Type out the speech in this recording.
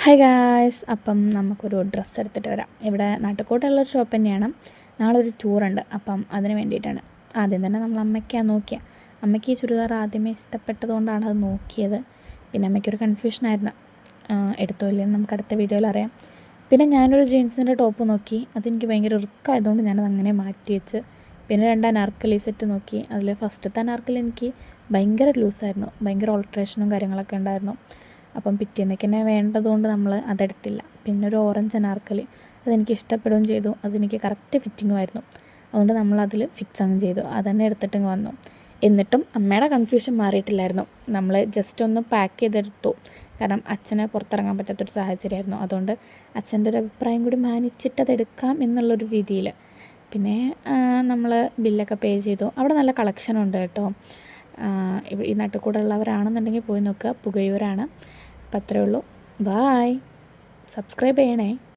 Hi guys, അപ്പം നമുക്കൊരു dress എടുത്തിട്ട് വരാം. ഇവിടെ നാട്ടുകോട്ടുള്ളൊരു ഷോപ്പ് തന്നെയാണ്. നാളെ ഒരു ടൂറുണ്ട്, അപ്പം അതിന് വേണ്ടിയിട്ടാണ്. ആദ്യം തന്നെ നമ്മൾ അമ്മയ്ക്കാണ് നോക്കിയത്. അമ്മയ്ക്ക് ഈ ചുരിദാർ ആദ്യമേ ഇഷ്ടപ്പെട്ടതുകൊണ്ടാണ് അത് നോക്കിയത്. പിന്നെ അമ്മയ്ക്കൊരു കൺഫ്യൂഷനായിരുന്നു, എടുത്തോ ഇല്ലെന്ന് നമുക്ക് അടുത്ത വീഡിയോയിൽ അറിയാം. പിന്നെ ഞാനൊരു ജീൻസിൻ്റെ ടോപ്പ് നോക്കി, അതെനിക്ക് ഭയങ്കര ഇറുക്കമായതുകൊണ്ട് ഞാനത് അങ്ങനെ മാറ്റി വെച്ച്. പിന്നെ 2 അനാർക്കലി സെറ്റ് നോക്കി. അതിൽ ഫസ്റ്റത്തെ അനാർക്കലി എനിക്ക് ഭയങ്കര ലൂസായിരുന്നു, ഭയങ്കര ഓൾട്രേഷനും കാര്യങ്ങളൊക്കെ ഉണ്ടായിരുന്നു. അപ്പം പിറ്റേന്നേക്ക് തന്നെ വേണ്ടതുകൊണ്ട് നമ്മൾ അതെടുത്തില്ല. പിന്നെ ഒരു ഓറഞ്ച് അനാർക്കലി, അതെനിക്ക് ഇഷ്ടപ്പെടുകയും ചെയ്തു. അതെനിക്ക് കറക്റ്റ് ഫിറ്റിങ്ങുമായിരുന്നു. അതുകൊണ്ട് നമ്മളതിൽ ഫിക്സ് അങ്ങ് ചെയ്തു, അതന്നെ എടുത്തിട്ടിങ്ങ് വന്നു. എന്നിട്ടും അമ്മയുടെ കൺഫ്യൂഷൻ മാറിയിട്ടില്ലായിരുന്നു. നമ്മൾ ജസ്റ്റ് ഒന്ന് പാക്ക് ചെയ്തെടുത്തു, കാരണം അച്ഛന് പുറത്തിറങ്ങാൻ പറ്റാത്തൊരു സാഹചര്യമായിരുന്നു. അതുകൊണ്ട് അച്ഛൻ്റെ ഒരു അഭിപ്രായം കൂടി മാനിച്ചിട്ടതെടുക്കാം എന്നുള്ളൊരു രീതിയിൽ. പിന്നെ നമ്മൾ ബില്ലൊക്കെ പേ ചെയ്തു. അവിടെ നല്ല കളക്ഷനുണ്ട് കേട്ടോ. ഈ നാട്ടിൽ കൂടെ ഉള്ളവരാണെന്നുണ്ടെങ്കിൽ പോയി നോക്കുക. പുകയൂരാണ്. അപ്പം അത്രയേ ഉള്ളൂ. ബായ്. സബ്സ്ക്രൈബ് ചെയ്യണേ.